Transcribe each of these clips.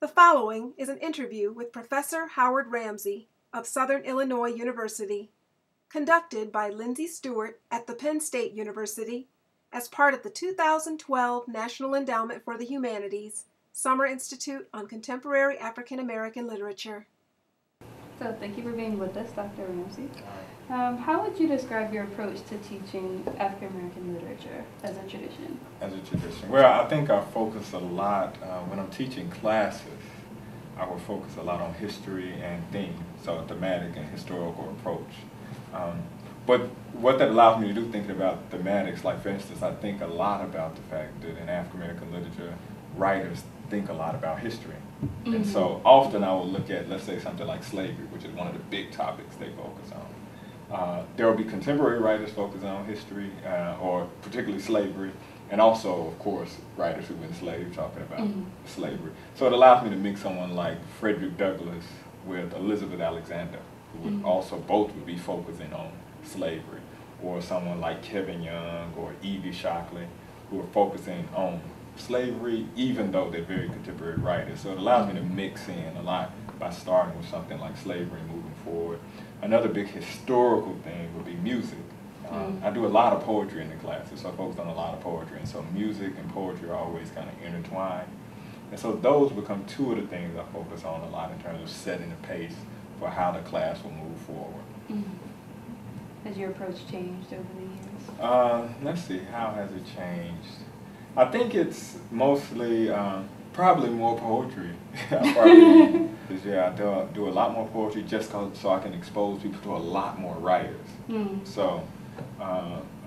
The following is an interview with Professor Howard Rambsy of Southern Illinois University, conducted by Lindsay Stewart at the Penn State University as part of the 2012 National Endowment for the Humanities Summer Institute on Contemporary African American Literature. So thank you for being with us, Dr. Rambsy. How would you describe your approach to teaching African American literature as a tradition? As a tradition? Well, I think I focus a lot, when I'm teaching classes, I will focus a lot on history and theme, so a thematic and historical approach. But what that allows me to do, thinking about thematics, like for instance, I think a lot about the fact that in African American literature, writers think a lot about history. Mm-hmm. And so often I will look at, let's say, something like slavery, which is one of the big topics they focus on. There will be contemporary writers focusing on history, or particularly slavery, and also, of course, writers who've been enslaved talking about slavery. So it allows me to mix someone like Frederick Douglass with Elizabeth Alexander, who would also both would be focusing on slavery, or someone like Kevin Young or Evie Shockley, who are focusing on slavery, even though they're very contemporary writers. So it allows me to mix in a lot by starting with something like slavery and moving forward. Another big historical thing would be music. I do a lot of poetry in the classes, so I focus on a lot of poetry, and so music and poetry are always kind of intertwined. And so those become two of the things I focus on a lot in terms of setting the pace for how the class will move forward. Has your approach changed over the years? Let's see, how has it changed? I think it's mostly probably more poetry. I do a lot more poetry just so I can expose people to a lot more writers. So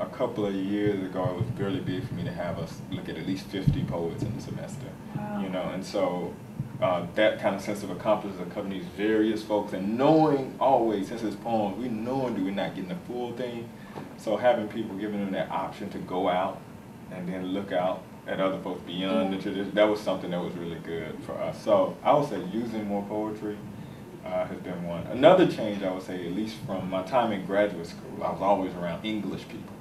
a couple of years ago, it was really big for me to have us look at least 50 poets in the semester. Wow. You know, and so that kind of sense of accomplishment accompanies various folks, and knowing always, since it's poems, we knowing that we're not getting the full thing. So having people giving them that option to go out and then look out at other folks beyond the tradition, that was something that was really good for us. So I would say using more poetry has been one. Another change, I would say, at least from my time in graduate school, I was always around English people.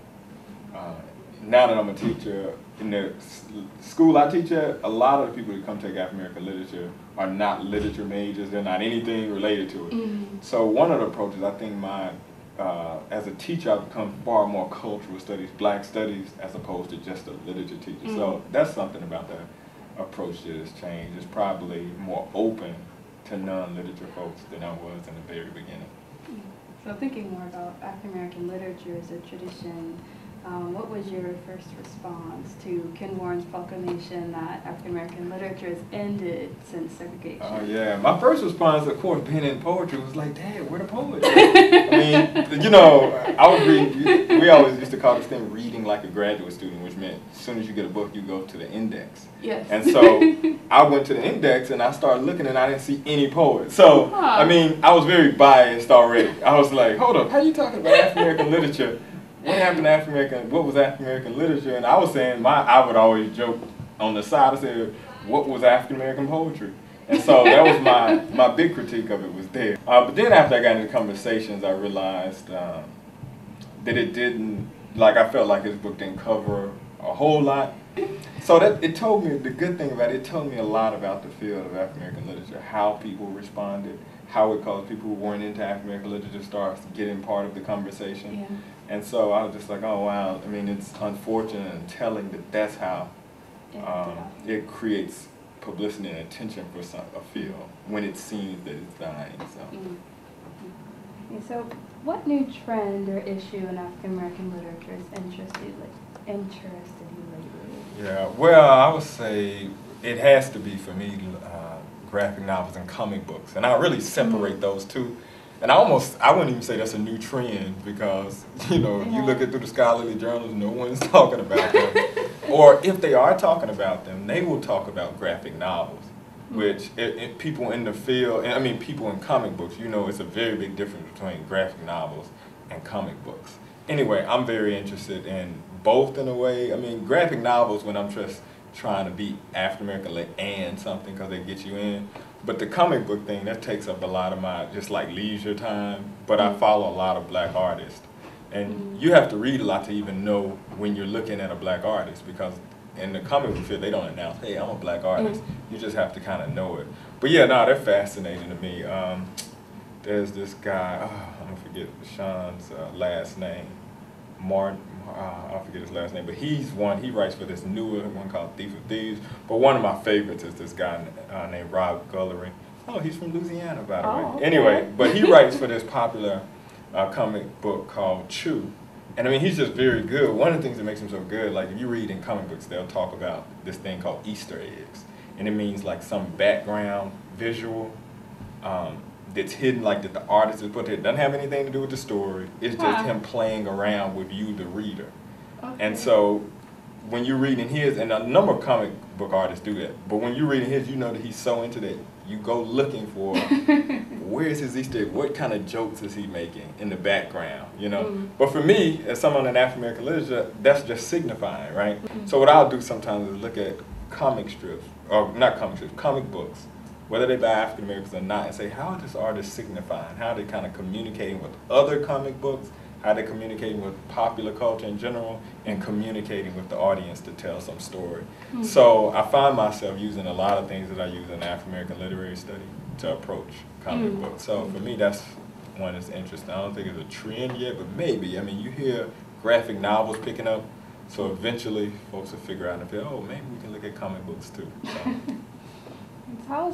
Now that I'm a teacher, in the school I teach at, a lot of the people that come take African American literature are not literature majors, they're not anything related to it. So one of the approaches, I think as a teacher, I've become far more cultural studies, black studies, as opposed to just a literature teacher. So that's something about the approach that has changed. It's probably more open to non-literature folks than I was in the very beginning. So thinking more about African American literature as a tradition, what was your first response to Ken Warren's proclamation that African American literature has ended since segregation? Oh yeah, my first response, of course, being in poetry, was like, "Dad, where the poets?" I mean, you know, I was reading. We always used to call this thing reading like a graduate student, which meant as soon as you get a book, you go to the index. Yes. And so I went to the index and I started looking, and I didn't see any poets. So I mean, I was very biased already. I was like, "Hold up, how you talking about African American literature? What happened to African American? What was African American literature?" And I was saying, I would always joke on the side. I said, "What was African American poetry?" And so that was my big critique of it was there. But then after I got into conversations, I realized that it didn't, like I felt like his book didn't cover a whole lot. So that it told me, the good thing about it told me a lot about the field of African American literature, how people responded, how it caused people who weren't into African American literature to start getting part of the conversation. Yeah. And so I was just like, oh wow, I mean, it's unfortunate and telling that that's how it creates publicity and attention for a field when it seems that it's dying. So. Okay, so what new trend or issue in African American literature has interested you lately? Yeah, well, I would say it has to be, for me, graphic novels and comic books, and I really separate those two. And I wouldn't even say that's a new trend, because, you know, if you look at through the scholarly journals, no one's talking about them. Or if they are talking about them, they will talk about graphic novels, which people in the field, I mean people in comic books, you know, it's a very big difference between graphic novels and comic books. Anyway, I'm very interested in both in a way. I mean, graphic novels, when I'm just trying to be African American and something, because they get you in. But the comic book thing, that takes up a lot of my just like leisure time. But I follow a lot of black artists. And you have to read a lot to even know when you're looking at a black artist, because in the comic book field, they don't announce, hey, I'm a black artist. You just have to kind of know it. But yeah, no, they're fascinating to me. There's this guy, I'm gonna forget Sean's last name, Martin. I forget his last name, but he writes for this newer one called Thief of Thieves. But one of my favorites is this guy named Rob Guillory. Oh, he's from Louisiana, by the way. Okay. Anyway, but he writes for this popular comic book called Chew. And I mean, he's just very good. One of the things that makes him so good, like if you read in comic books, they'll talk about this thing called Easter eggs. And it means like some background visual that's hidden, like that the artist has put there. It doesn't have anything to do with the story. It's just him playing around with you, the reader. Okay. And so when you're reading his, and a number of comic book artists do that, but when you're reading his, you know that he's so into that, you go looking for where's his Easter egg, what kind of jokes is he making in the background, you know? But for me, as someone in African American literature, that's just signifying, right? So what I'll do sometimes is look at comic strips, or not comic strips, comic books, whether they by African Americans or not, and say, how is this artist signifying? How are they kind of communicating with other comic books? How are they communicating with popular culture in general, and communicating with the audience to tell some story? So I find myself using a lot of things that I use in African American literary study to approach comic books. So for me, that's one that's interesting. I don't think it's a trend yet, but maybe. I mean, you hear graphic novels picking up, so eventually folks will figure out and feel, oh, maybe we can look at comic books too. So. How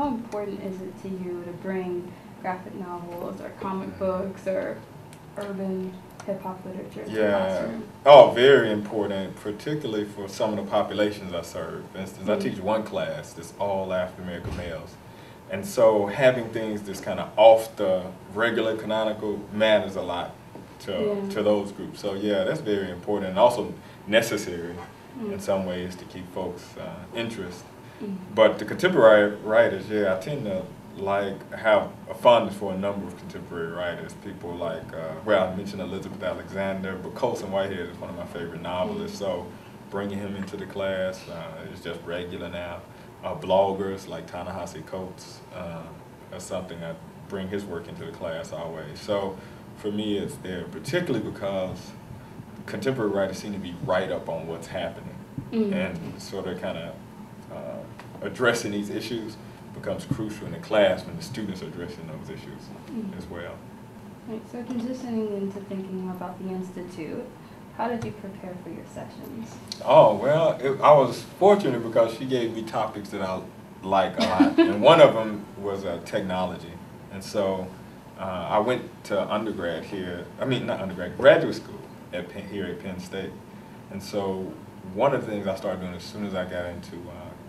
important is it to you to bring graphic novels or comic books or urban hip-hop literature to the classroom? Oh, very important, particularly for some of the populations I serve. For instance, I teach one class that's all African-American males. And so having things that's kind of off the regular canonical matters a lot to those groups. So yeah, that's very important and also necessary in some ways to keep folks' interest. But the contemporary writers, I tend to have a fondness for a number of contemporary writers. People like, well, I mentioned Elizabeth Alexander, but Colson Whitehead is one of my favorite novelists, so bringing him into the class is just regular now. Bloggers like Ta-Nehisi Coates, that's something I bring his work into the class always. So for me, it's there, particularly because contemporary writers seem to be right up on what's happening, and sort of kind of addressing these issues becomes crucial in the class when the students are addressing those issues as well. Right, so transitioning into thinking about the Institute, how did you prepare for your sessions? Oh, well, I was fortunate because she gave me topics that I like a lot. And one of them was technology. And so I went to undergrad here, graduate school here at Penn State. And so one of the things I started doing as soon as I got into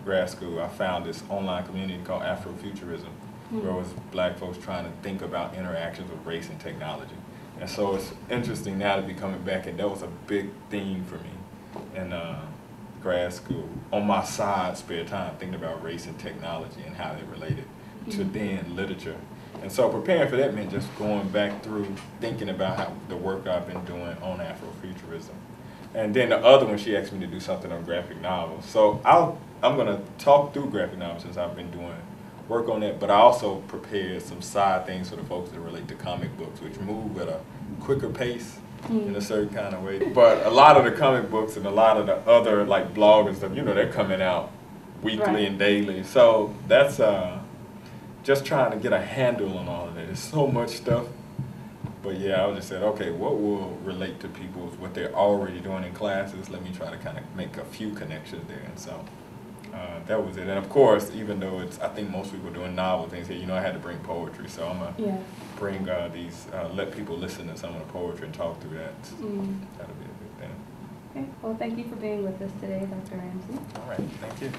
grad school, I found this online community called Afrofuturism, where it was black folks trying to think about interactions with race and technology. And so it's interesting now to be coming back, and that was a big theme for me in grad school. On my side, spare time, thinking about race and technology and how they related to then literature. And so preparing for that meant just going back through, thinking about how the work I've been doing on Afrofuturism. And then the other one, she asked me to do something on graphic novels. So I'm going to talk through graphic novels since I've been doing work on that, but I also prepared some side things for the folks that relate to comic books, which move at a quicker pace in a certain kind of way. But a lot of the comic books and a lot of the other like bloggers stuff, they're coming out weekly and daily. So that's just trying to get a handle on all of that. There's so much stuff. But yeah, I just said, okay, what will relate to people, what they're already doing in classes? Let me try to kind of make a few connections there. And so that was it. And of course, even though I think most people are doing novel things here, I had to bring poetry. So I'm going to bring let people listen to some of the poetry and talk through that. That'll be a big thing. Okay, well, thank you for being with us today, Dr. Rambsy. All right, thank you.